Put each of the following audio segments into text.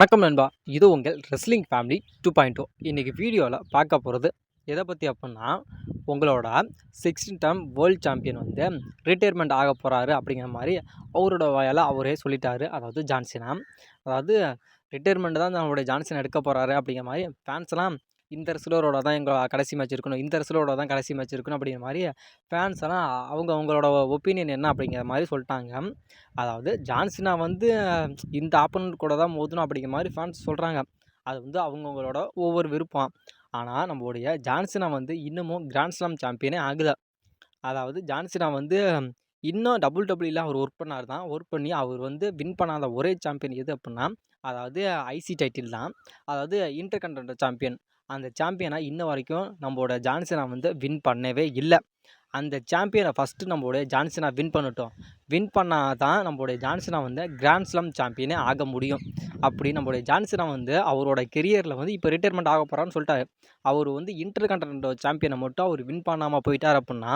வணக்கம் நண்பா. இது உங்கள் ரெஸ்லிங் ஃபேமிலி 2.0. இன்றைக்கி வீடியோவில் பார்க்க போகிறது எதை பற்றி அப்படின்னா, உங்களோட 16 டைம் வேர்ல்டு சாம்பியன் வந்து ரிட்டையர்மெண்ட் ஆக போகிறாரு அப்படிங்கிற மாதிரி அவரோட வாயால் அவரே சொல்லிட்டாரு. அதாவது ஜான்சினா. அதாவது ரிட்டையர்மெண்ட் தான் நம்மளுடைய ஜான்சன் எடுக்க போகிறாரு அப்படிங்கிற மாதிரி ஃபேன்ஸ்லாம் இந்த ரெஸ்லரோட தான் எங்கள் கடைசி மேட்ச் இருக்கணும், இந்த ரெஸ்லரோட தான் கடைசி மேட்ச் இருக்கணும் அப்படிங்கிற மாதிரி ஃபேன்ஸ் எல்லாம் அவங்களோட ஒப்பீனியன் என்ன அப்படிங்கிற மாதிரி சொல்லிட்டாங்க. அதாவது ஜான்சினா வந்து இந்த ஆப்போனண்ட் கூட தான் மோதணும் அப்படிங்கிற மாதிரி ஃபேன்ஸ் சொல்கிறாங்க. அது வந்து அவங்கவுங்களோட ஒவ்வொரு விருப்பம். ஆனால் நம்மளுடைய ஜான்சினா வந்து இன்னமும் கிராண்ட் ஸ்லாம் சாம்பியனே ஆகலை. அதாவது ஜான்சினா வந்து இன்னும் WWE அவர் ஒர்க் பண்ணார் தான். ஒர்க் பண்ணி அவர் வந்து வின் பண்ணாத ஒரே சாம்பியன் எது அப்படின்னா, அதாவது ஐசி டைட்டில் தான். அதாவது இன்டர்கன்டினென்டல் சாம்பியன். அந்த சாம்பியனை இன்ன வரைக்கும் நம்மளோட ஜான்சினா வந்து வின் பண்ணவே இல்லை. அந்த சாம்பியனை ஃபஸ்ட்டு நம்மளுடைய ஜான்சினா வின் பண்ணட்டும். வின் பண்ணால் தான் நம்மளுடைய ஜான்சினா வந்து கிராண்ட் ஸ்லாம் சாம்பியனே ஆக முடியும். அப்படி நம்மளுடைய ஜான்சினா வந்து அவரோட கெரியரில் வந்து இப்போ ரிட்டையர்மெண்ட் ஆக போகிறான்னு சொல்லிட்டாரு. அவர் வந்து இன்டர்கன்டினென்டல் சாம்பியனை மட்டும் அவர் வின் பண்ணாமல் போயிட்டார் அப்படின்னா,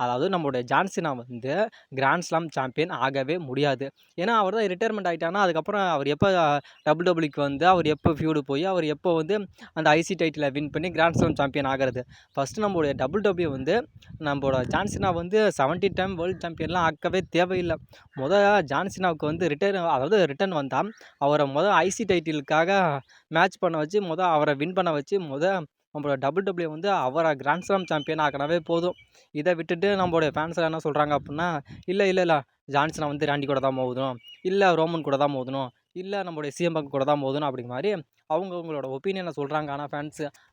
அதாவது நம்மளுடைய ஜான்சினா வந்து கிராண்ட் ஸ்லாம் சாம்பியன் ஆகவே முடியாது. ஏன்னா அவர் தான் ரிட்டையர்மெண்ட் ஆகிட்டானா அதுக்கப்புறம் அவர் எப்போ டபிள்யூடபிள்யூக்கு வந்து அவர் எப்போ ஃபியூடு போய் அவர் எப்போ வந்து அந்த ஐசி டைட்டிலை வின் பண்ணி கிராண்ட் ஸ்லாம் சாம்பியன் ஆகிறது. ஃபஸ்ட்டு நம்மளுடைய டபிள்யூடபிள்யூ வந்து நம்மளோட ஜான்சினா வந்து 70 டைம் வேர்ல்டு சாம்பியன்லாம் ஆக்கவே தேவையில்லை. ஜான்சினாவுக்கு வந்து ரிட்டர்ன் வந்தால் அவரை ஐசி டைட்டிலுக்காக மேட்ச் பண்ண வச்சு அவரை வின் பண்ண வச்சு நம்மளோட டபிள்யூடபிள்யூ வந்து அவரை கிராண்ட் ஸ்லாம் சாம்பியன் ஆக்கினாவே போதும். இதை விட்டுட்டு நம்மளுடைய ஃபேன்ஸ் என்ன சொல்கிறாங்க அப்படின்னா, இல்லை ஜான்சினா வந்து ராண்டி கூட தான் மோதணும், இல்லை ரோமன் கூட தான் மோதணும், இல்லை நம்மளுடைய சிஎம் பங்க் கூட தான் மோதணும் அப்படிங்கிற மாதிரி அவங்களோட ஒப்பீனியனை சொல்கிறாங்க.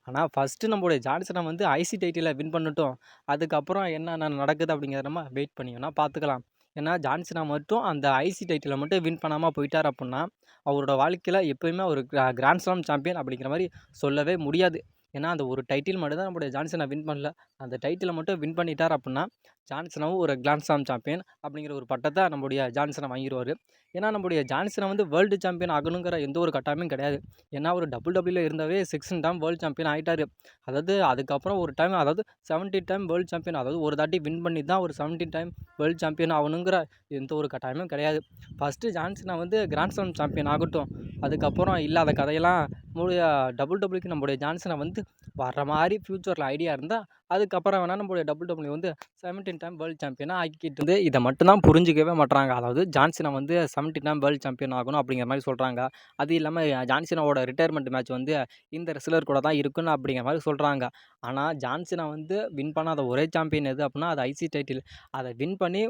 ஆனால் ஃபஸ்ட்டு நம்மளுடைய ஜான்சினா வந்து ஐசி டைட்டிலை வின் பண்ணட்டும். அதுக்கப்புறம் என்னென்ன நடக்குது அப்படிங்கிறத நம்ம வெயிட் பண்ணிங்கன்னா பார்த்துக்கலாம். ஏன்னா ஜான்சினா மட்டும் அந்த ஐசி டைட்டிலை மட்டும் வின் பண்ணாமல் போயிட்டார் அப்படின்னா, அவரோட வாழ்க்கையில் எப்போயுமே ஒரு கிராண்ட் ஸ்லாம் சாம்பியன் அப்படிங்கிற மாதிரி சொல்லவே முடியாது. ஏன்னா அந்த ஒரு டைட்டில் மட்டும் தான் நம்மளுடைய ஜான்சினா வின் பண்ணல. அந்த டைட்டிலை மட்டும் வின் பண்ணிட்டார் அப்படின்னா, ஜான்சினாவும் ஒரு கிராண்ட் ஸ்லாம் சாம்பியன் அப்படிங்கிற ஒரு பட்டத்தை நம்மளுடைய ஜான்சினா வாங்கிடுவார். ஏன்னா நம்மளுடைய ஜான்சினா வந்து வேர்ல்டு சாம்பியன் ஆகணுங்கிற எந்த ஒரு கட்டாயமும் கிடையாது. ஏன்னா அவர் டபிள்யூடபிள்யூல இருந்தவே 16 டைம் வேர்ல்டு சாம்பியன் ஆகிட்டார். அதாவது அதுக்கப்புறம் ஒரு டைம், அதாவது 70 டைம் வேர்ல்டு சாம்பியன், அதாவது ஒரு தாட்டி வின் பண்ணி தான் ஒரு 17 டைம் வேர்ல்டு சாம்பியன் ஆகணுங்கிற எந்த ஒரு கட்டாயமும் கிடையாது. ஃபஸ்ட்டு ஜான்சினா வந்து கிராண்ட் ஸ்லாம் சாம்பியன் ஆகட்டும். அதுக்கப்புறம் இல்லாத கதையெல்லாம் நம்மளுடைய டபிள்யூடபிள்யூக்கு நம்மளுடைய ஜான்சினா வந்து வர்ற மாதிரி ஃப்யூச்சரில் ஐடியா இருந்தால் அதுக்கப்புறம் வேணால் நம்மளுடைய டபிள்யூடபிள்யூ வந்து 17 டைம் வேர்ல்டு சாம்பியனாக ஆக்கிட்டு வந்து இதை மட்டும்தான் புரிஞ்சிக்கவே மாட்டுறாங்க. அதாவது ஜான்சினா வந்து 70 டைம் வேர்ல்டு சாம்பியன் ஆகணும் அப்படிங்கிற மாதிரி சொல்கிறாங்க. அது இல்லாமல் ஜான்சினாவோட ரிட்டையர்மெண்ட் மேட்ச் வந்து இந்த ரெஸ்லர் கூட தான் இருக்குன்னு அப்படிங்கிற மாதிரி சொல்கிறாங்க. ஆனால் ஜான்சினா வந்து வின் பண்ணாத ஒரே சாம்பியன் எது அப்படின்னா அது ஐசி டைட்டில். அதை வின் பண்ணி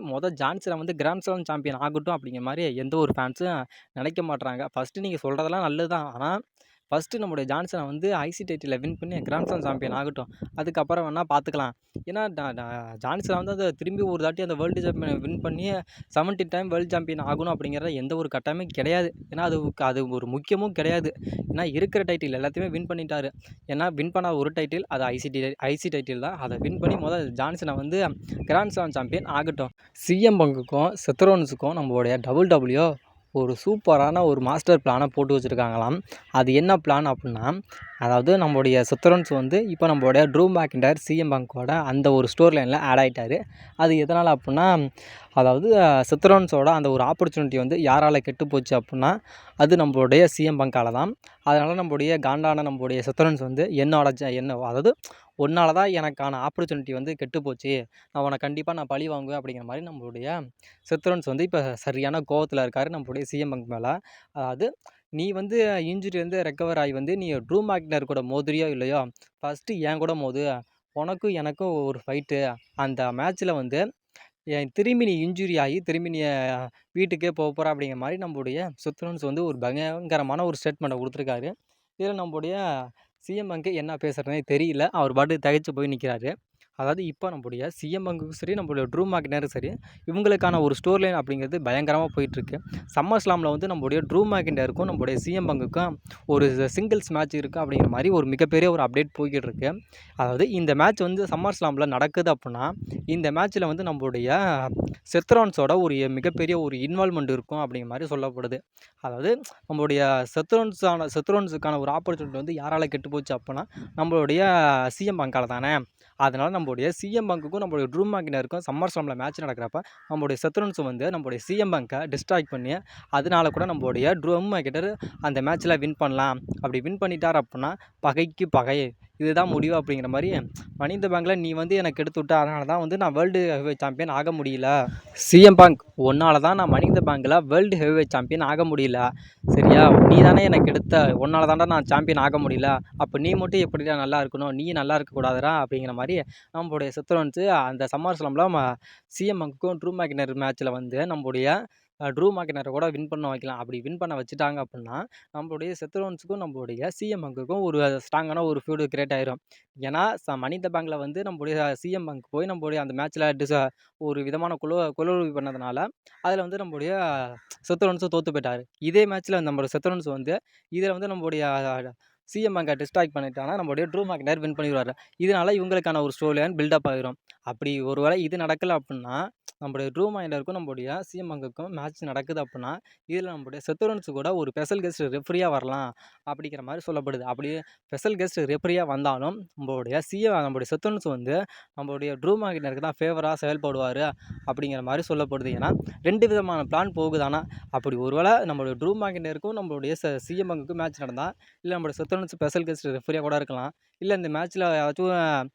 ஜான்சினா வந்து கிராண்ட் ஸ்லாம் சாம்பியன் ஆகட்டும் அப்படிங்கிற மாதிரி எந்த ஒரு ஃபேன்ஸும் நினைக்க மாட்டுறாங்க. ஃபஸ்ட்டு நீங்கள் சொல்கிறதெல்லாம் நல்லது தான். ஆனால் ஃபஸ்ட்டு நம்முடைய ஜான்சினா வந்து ஐசி டைட்டிலை வின் பண்ணி கிராண்ட் ஸ்லாம் சாம்பியன் ஆகட்டும். அதுக்கப்புறம் வேணால் பார்த்துக்கலாம். ஏன்னா ஜான்சினா வந்து அதை திரும்பி ஒரு தாட்டி அந்த வேர்ல்டு சாம்பியனை வின் பண்ணி 70 டைம் வேர்ல்டு சாம்பியன் ஆகணும் அப்படிங்கிற எந்த ஒரு கட்டாயமும் கிடையாது. ஏன்னா அது ஒரு முக்கியமும் கிடையாது. ஏன்னா இருக்கிற டைட்டில் எல்லாத்தையுமே வின் பண்ணிட்டாரு. ஏன்னா வின் பண்ணாத ஒரு டைட்டில் அது ஐசி டைட்டில் தான். அதை வின் பண்ணி ஜான்சினா வந்து கிராண்ட் ஸ்லாம் சாம்பியன் ஆகட்டும். சிஎம் பங்குக்கும் செத்ரோன்ஸுக்கும் நம்மளுடைய டபிள்யூடபிள்யூ ஒரு சூப்பரான ஒரு மாஸ்டர் பிளானை போட்டு வச்சுருக்காங்களாம். அது என்ன பிளான் அப்படின்னா, அதாவது நம்மளுடைய செத்ரோன்ஸ் வந்து இப்போ நம்மளுடைய ட்ரூ மேக்கின்டையர் சிஎம் பங்கோட அந்த ஒரு ஸ்டோர் லைனில் ஆட் ஆகிட்டார். அது எதனால் அப்படின்னா, அதாவது செத்ரோன்ஸோட அந்த ஒரு ஆப்பர்ச்சுனிட்டி வந்து யாரால் கெட்டு போச்சு அப்படின்னா அது நம்மளுடைய சிஎம் பங்கால் தான். அதனால் நம்மளுடைய காண்டான நம்மளுடைய செத்ரோன்ஸ் வந்து அதாவது உன்னால தான் எனக்கான ஆப்பர்ச்சுனிட்டி வந்து கெட்டு போச்சு, நான் உனக்கு கண்டிப்பாக பழி வாங்குவேன் அப்படிங்கிற மாதிரி நம்மளுடைய செத்ரோன்ஸ் வந்து இப்போ சரியான கோவத்தில் இருக்கார் நம்மளுடைய சிஎம் பங்க் மேலே. அதாவது நீ வந்து இன்ஜுரி வந்து ரெக்கவர் ஆகி வந்து நீ ட்ரூ மேக்கினர் கூட மோதுறியோ இல்லையோ, ஃபஸ்ட்டு என் கூட மோது, உனக்கும் எனக்கும் ஒரு ஃபைட்டு. அந்த மேட்ச்சில் வந்து திரும்பி நீ இன்ஜுரி ஆகி திரும்பி நீ வீட்டுக்கே போகிற அப்படிங்கிற மாதிரி நம்மளுடைய செத்ரோன்ஸ் வந்து ஒரு பயங்கரமான ஒரு ஸ்டேட்மெண்ட்டை கொடுத்துருக்காரு. இதில் நம்மளுடைய சிஎம் பங்க்கு என்ன பேசுகிறதுனே தெரியல. அவர் பாட்டுக்கு திகைச்சு போய் நிற்கிறாரு. அதாவது இப்போ நம்மளுடைய சிஎம் பங்குக்கும் சரி, நம்மளுடைய ட்ரூ மேக்கினரும் சரி, இவங்களுக்கான ஒரு ஸ்டோர் லைன் அப்படிங்கிறது பயங்கரமாக போயிட்டுருக்கு. சம்மர் ஸ்லாமில் வந்து நம்மளுடைய ட்ரூ மேக்கினருக்கும் நம்மளுடைய சிஎம் பங்குக்கும் ஒரு சிங்கிள்ஸ் மேட்ச் இருக்குது அப்படிங்கிற மாதிரி ஒரு மிகப்பெரிய ஒரு அப்டேட் போய்கிட்டு இருக்கு. அதாவது இந்த மேட்ச் வந்து சம்மர் ஸ்லாமில் நடக்குது அப்படின்னா இந்த மேட்ச்சில் வந்து நம்மளுடைய செத்ரோன்ஸோட ஒரு மிகப்பெரிய ஒரு இன்வால்மெண்ட் இருக்கும் அப்படிங்கிற மாதிரி சொல்லப்படுது. அதாவது நம்மளுடைய செத்ரோன்ஸுக்கான ஒரு ஆப்பர்ச்சுனிட்டி வந்து யாரால் கெட்டு போச்சு அப்படின்னா நம்மளுடைய சிஎம் பங்கால் தானே. அதனால் நம்மளுடைய சிஎம் பங்குக்கும் நம்மளுடைய ட்ரூ மேக்னருக்கும் சம்மர் ஸ்லாமில் மேட்ச் நடக்கிறப்ப நம்மளுடைய சத்ருன்ஸ் வந்து நம்மளுடைய சிஎம் பங்கை டிஸ்ட்ராக்ட் பண்ணி அதனால கூட நம்மளுடைய ட்ரூ மேக்கெட்டர் அந்த மேட்ச்சில் வின் பண்ணலாம். அப்படி வின் பண்ணிட்டார் அப்படின்னா பகைக்கு பகை, இதுதான் முடிவு அப்படிங்கிற மாதிரி மணி இந்த பேங்கில் நீ வந்து எனக்கு எடுத்து விட்ட, அதனால தான் வந்து நான் வேர்ல்டு ஹெவிவெயிட் சாம்பியன் ஆக முடியல. சிஎம் பேங்க் ஒன்னால தான் நான் மணி இந்த பேங்கில் வேர்ல்டு ஹெவிவெயிட் சாம்பியன் ஆக முடியல. சரியா, நீ தானே எனக்கு எடுத்த, ஒன்னால தான்டா நான் சாம்பியன் ஆக முடியல. அப்போ நீ மட்டும் எப்படிடா நல்லா இருக்கணும், நீ நல்லா இருக்கக்கூடாதுடா அப்படிங்கிற மாதிரி நம்மளுடைய சத்ருன்ஸ் அந்த சம்மர் ஸ்லாமில் சிஎம் பேங்க்குக்கும் ட்ரூ மேக்னர் மேட்ச்சில் வந்து நம்மளுடைய ட்ரூ மேக்னரை கூட வின் பண்ண வைக்கலாம். அப்படி வின் பண்ண வச்சுட்டாங்க அப்படின்னா நம்மளுடைய செத்ரோன்ஸுக்கும் நம்மளுடைய சிஎம் பங்குக்கும் ஒரு ஸ்ட்ராங்கான ஒரு ஃபியூடு கிரியேட் ஆயிரும். ஏன்னா மணி இந்த பேங்கில் வந்து நம்மளுடைய சிஎம் பங்க் போய் நம்மளுடைய அந்த மேட்ச்சில் ஒரு விதமான குழுவி பண்ணதுனால அதில் வந்து நம்மளுடைய செத்ரோன்ஸும் தோற்று போயிட்டார். இதே மேட்ச்சில் நம்மளுடைய செத்ரோன்ஸ் வந்து இதில் வந்து நம்மளுடைய சிஎம் பங்கை டிஸ்ட்ராக்ட் பண்ணிட்டாங்கன்னா நம்மளுடைய ட்ரூ மேக்னர் வின் பண்ணிடுவார். இதனால இவங்களுக்கான ஒரு ஸ்டோரி லைன் பில்டப் ஆகிரும். அப்படி ஒரு வேளை இது நடக்கலை அப்படின்னா நம்மளுடைய ட்ரூ மேக்னருக்கும் நம்மளுடைய சிஎம் பங்குக்கும் மேட்ச் நடக்குது அப்படின்னா இதில் நம்மளுடைய செத்ரோன்ஸ் கூட ஒரு ஸ்பெஷல் கெஸ்ட் ரெஃப்ரியாக வரலாம் அப்படிங்கிற மாதிரி சொல்லப்படுது. அப்படியே ஸ்பெஷல் கெஸ்ட் ரெஃப்ரியாக வந்தாலும் நம்மளுடைய செத்ரோன்ஸ் வந்து நம்மளுடைய ட்ரூ மேக்னருக்கு தான் ஃபேவராக செயல்படுவார் அப்படிங்கிற மாதிரி சொல்லப்படுது. ஏன்னா 2 விதமான பிளான் போகுதானா, அப்படி ஒருவேளை நம்மளுடைய ட்ரூ மேக்னருக்கும் நம்மளுடைய சிஎம் பங்குக்கும் மேட்ச் நடந்தால் இல்லை நம்மளுடைய செத்ரோன்ஸ் ஸ்பெஷல் கெஸ்ட் ரெஃப்ரியாக கூட இருக்கலாம், இல்லை இந்த மேட்ச்சில் ஏதாச்சும்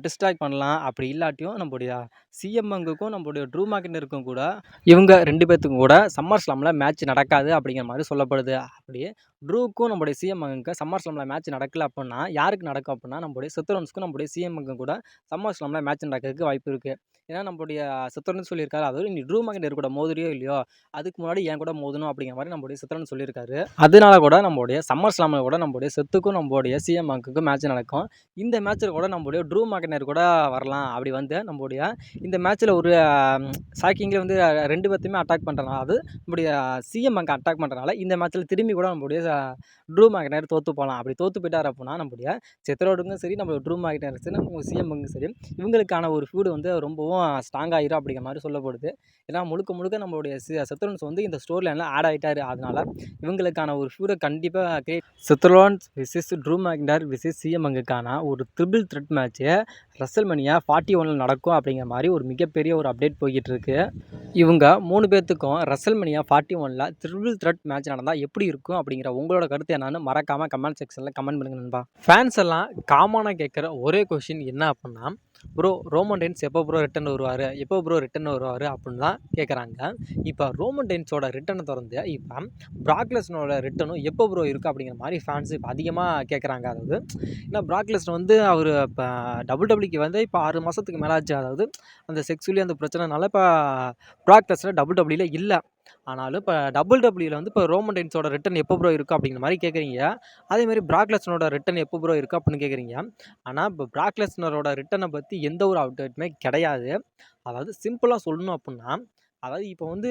டிஸ்ட்ராக்ட் பண்ணலாம். அப்படி இல்லாட்டியும் நம்மளுடைய சிஎம் பங்குக்கும் நம்மளுடைய ட்ரூ மேக்னருக்கும் கூட இவங்க 2 பேர்த்துக்கும் கூட சம்மர் ஸ்லாமில் மேட்ச் நடக்காது அப்படிங்கிற மாதிரி சொல்லப்படுது. அப்படியே ட்ரூக்கும் நம்மளுடைய சிஎம் பங்குக்கு சம்மர் ஸ்லாமில் மேட்ச் நடக்கல அப்படின்னா யாருக்கு நடக்கும் அப்படின்னா நம்மளுடைய செத்ரோன்ஸ்க்கும் நம்மளுடைய சிஎம் பங்கும் கூட சம்மர் ஸ்லாமில் மேட்ச் நடக்கிறதுக்கு வாய்ப்பு இருக்குது. ஏன்னா நம்மளுடைய செத்ரோன்ஸ் சொல்லியிருக்காரு, அதாவது நீ ட்ரூ மேக்னர் கூட மோதுறியோ இல்லையோ அதுக்கு முன்னாடி என் கூட மோதணும் அப்படிங்கிற மாதிரி நம்மளுடைய செத்ரோன்ஸ் சொல்லியிருக்காரு. அதனால கூட நம்மளுடைய சம்மர் ஸ்லாமில் கூட நம்மளுடைய செத்துக்கும் நம்மளுடைய சிஎம் பங்குக்கும் மேட்ச் நடக்கும். இந்த மேட்ச்சில் கூட நம்மளுடைய ட்ரூ மேக்னர் கூட வரலாம். அப்படி வந்து நம்மளுடைய இந்த மேட்ச்சில் ஒரு ஷாக்கிங்கில் வந்து 2 பேர்த்தையுமே அட்டாக் பண்ணுறனால, அது நம்மளுடைய சிஎம் பங்கை அட்டாக் பண்ணுறனால இந்த மேட்ச்சில் திரும்பி கூட நம்மளுடைய ட்ரூ மேக்னர் தோற்று போகலாம். அப்படி தோற்று போயிட்டார் அப்படின்னா நம்மளுடைய செத்ரோடுக்கும் சரி, நம்மளுடைய ட்ரூ மேக்னருக்கும் சரி, நம்ம சிஎம் பங்கும் சரி, இவங்களுக்கான ஒரு ஃபியூடு வந்து ரொம்பவும் ஸ்ட்ராங் ஆகிரும் அப்படிங்கிற மாதிரி சொல்லப்படுது. ஏன்னா முழுக்க முழுக்க நம்மளுடைய செத்ரோன்ஸ் வந்து இந்த ஸ்டோரி லைனில் ஆட் ஆகிட்டார். அதனால இவங்களுக்கான ஒரு ஃபியூடை கண்டிப்பாக செத்ரோன்ஸ் விசஸ் ட்ரூ மேக்னர் விசஸ் சிஎம் பங்குக்கான ஒரு ட்ரிபிள் த்ரெட் மேட்ச்சு ரெஸ்ல்மேனியா 41 நடக்கும் அப்படிங்கிற மாதிரி ஒரு மிகப்பெரிய ஒரு அப்டேட் போய்கிட்டு இருக்கு. இவங்க 3 பேர்த்துக்கும் ரெஸ்ல்மேனியா 41 ட்ரிபிள் த்ரெட் மேட்ச் நடந்தால் எப்படி இருக்கும் அப்படிங்கிற உங்களோட கருத்து என்னன்னு மறக்காமல் கமெண்ட் செக்ஷனில் கமெண்ட் பண்ணுங்க நண்பா. ஃபேன்ஸ் எல்லாம் காமனாக கேட்குற ஒரே கொஷின் என்ன அப்படின்னா, ப்ரோ ரோமன் ரெயின்ஸ் எப்போ ப்ரோ ரிட்டன் வருவார் அப்படின்னு தான் கேட்குறாங்க. இப்போ ரோமன் ரெயின்ஸோட ரிட்டனை திறந்து இப்போ பிராக் லெஸ்னரோட ரிட்டனும் எப்போ ப்ரோ இருக்குது அப்படிங்கிற மாதிரி ஃபேன்ஸ் இப்போ அதிகமாக கேட்குறாங்க. அதாவது ஏன்னா பிராக் லெஸ்னர் வந்து அவர் இப்போ WWE வந்து இப்போ 6 மாதத்துக்கு மேலே ஆச்சு. அதாவது அந்த செக்ஸுவலி அந்த பிரச்சனைனால இப்போ பிராக் லெஸ்னர் WWE இல்லை. ஆனாலும் இப்போ WWE வந்து இப்போ ரோமன் ரெயின்ஸோட ரிட்டன் எப்போ ப்ரோ இருக்குது அப்படிங்கிற மாதிரி கேட்குறீங்க. அதேமாதிரி பிராக் லெஸ்னரோட ரிட்டன் எப்போ ப்ரோ இருக்குது அப்படின்னு கேட்குறீங்க. ஆனால் இப்போ பிராக் லெஸ்னரோட ரிட்டனை பற்றி எந்த ஒரு அப்டேட்டுமே கிடையாது. அதாவது சிம்பிளாக சொல்லணும் அப்படின்னா, அதாவது இப்போ வந்து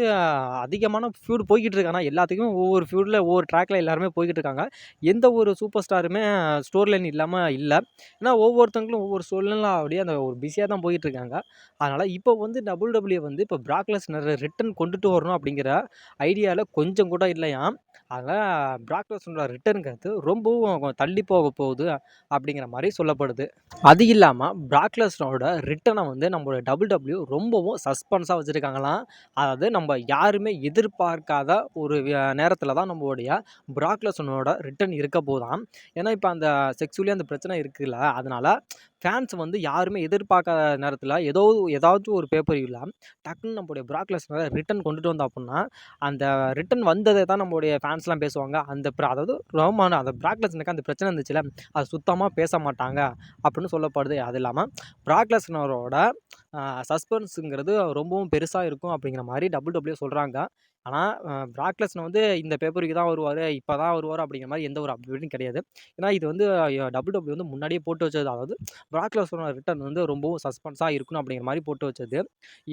அதிகமான ஃபியூடு போய்கிட்டு இருக்கு. ஆனால் எல்லாத்துக்குமே ஒவ்வொரு ஃபியூடில் ஒவ்வொரு ட்ராக்கில் எல்லாருமே போய்கிட்டு இருக்காங்க. எந்த ஒரு சூப்பர் ஸ்டாருமே ஸ்டோரி லைன் இல்லாமல் இல்லை. ஏன்னா ஒவ்வொருத்தவங்களும் ஒவ்வொரு ஸ்டோரி லைனில் அப்படியே அந்த ஒரு பிஸியாக தான் போய்கிட்டு இருக்காங்க. அதனால் இப்போ வந்து WWE வந்து இப்போ பிராக் லெஸ்னர் ரிட்டன் கொண்டுட்டு வரணும் அப்படிங்கிற ஐடியாவில் கொஞ்சம் கூட இல்லையாம். அதனால் பிராக் லெஸ்னரோட ரிட்டனுங்கிறது ரொம்பவும் தள்ளி போக போகுது அப்படிங்கிற மாதிரி சொல்லப்படுது. அது இல்லாமல் பிராக் லெஸ்னரோட ரிட்டனை வந்து நம்மளோட WWE ரொம்பவும் சஸ்பென்ஸாக வச்சுருக்காங்களாம். அதாவது நம்ம யாருமே எதிர்பார்க்காத ஒரு நேரத்தில் தான் நம்மளுடைய பிராக் லெஸ்னரோட ரிட்டன் இருக்க போதாம். ஏன்னா இப்போ அந்த செக்ஸுவலி அந்த பிரச்சனை இருக்குல்ல, அதனால் ஃபேன்ஸ் வந்து யாருமே எதிர்பார்க்காத நேரத்தில் ஏதாச்சும் ஒரு பேப்பர் இல்லை டக்குன்னு நம்மளுடைய பிராக் லெஸ்னரை ரிட்டன் கொண்டுட்டு வந்தோம் அப்படின்னா அந்த ரிட்டன் வந்ததை தான் நம்மளுடைய ஃபேன்ஸ்லாம் பேசுவாங்க. அதாவது ரோமான அந்த பிராக் லெஸ்னருக்கு அந்த பிரச்சனை இருந்துச்சுல, அது சுத்தமாக பேச மாட்டாங்க அப்படின்னு சொல்லப்படுது. அது இல்லாமல் பிராக் லெஸ்னரோட சஸ்பென்ஸுங்கிறது ரொம்பவும் பெருசாக இருக்கும் அப்படிங்கிற மாதிரி WWE சொல்கிறாங்க. ஆனால் பிராக் லெஸ்னர் வந்து இந்த பேப்பருக்கு தான் வருவார், இப்போ தான் வருவார் அப்படிங்கிற மாதிரி எந்த ஒரு அப்டேட்டும் கிடையாது. ஏன்னா இது வந்து WWE வந்து முன்னாடியே போட்டு வச்சது. அதாவது பிராக் லெஸ்னரோட ரிட்டன் வந்து ரொம்பவும் சஸ்பென்ஸாக இருக்கணும் அப்படிங்கிற மாதிரி போட்டு வச்சது.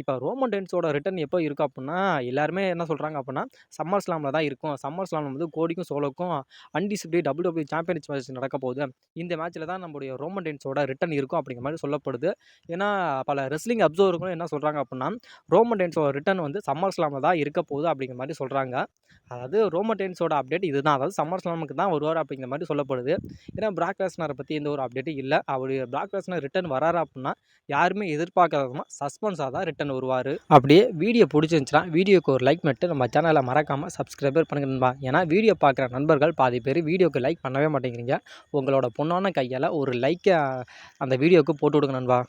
இப்போ ரோமன் ரெயின்ஸோட ரிட்டன் எப்போ இருக்குது அப்படின்னா எல்லாருமே என்ன சொல்கிறாங்க அப்படின்னா சம்மர் ஸ்லாமில் தான் இருக்கும். சம்மர் ஸ்லாம் வந்து கோடிக்கும் சோலோக்கும் அன்டிசிப்ளிட் WWE சாம்பியன்ஷிப் மேட்ச் நடக்க போகுது. இந்த மேட்ச்சில் தான் நம்மளுடைய ரோமன் ரெயின்ஸோட ரிட்டன் இருக்கும் அப்படிங்கிற மாதிரி சொல்லப்படுது. ஏன்னா பல ரெஸ்லிங் அப்சர்வர்களும் என்ன சொல்கிறாங்க அப்படின்னா ரோமன் ரெயின்ஸோட ரிட்டன் வந்து சம்மர் ஸ்லாமில் தான் இருக்க போகுது அப்படிங்கிற மாதிரி சொல்கிறாங்க. அதாவது ரோமன் ரெயின்ஸோட அப்டேட் இதுதான். அதாவது சம்மர் ஸ்லாமுக்கு தான் வருவார் அப்படிங்கிற மாதிரி சொல்லப்படுது. ஏன்னா பிராக் லெஸ்னரை பற்றி எந்த ஒரு அப்டேட்டும் இல்லை. அவர் பிராக் லெஸ்னர் ரிட்டர்ன் வராரு அப்படின்னா யாருமே எதிர்பார்க்காதமா சஸ்பென்ஸாக தான் ரிட்டர்ன் வருவார். அப்படியே வீடியோ பிடிச்சிருந்துச்சுன்னா வீடியோக்கு ஒரு லைக் பண்ணிட்டு நம்ம சேனலை மறக்காமல் சப்ஸ்கிரைபர் பண்ணுங்க நண்பா. ஏன்னா வீடியோ பார்க்குற நண்பர்கள் பாதி பேர் வீடியோக்கு லைக் பண்ணவே மாட்டேங்கிறீங்க. உங்களோட பொண்ணான கையால் ஒரு லைக்கை அந்த வீடியோவுக்கு போட்டு விடுங்க நண்பா.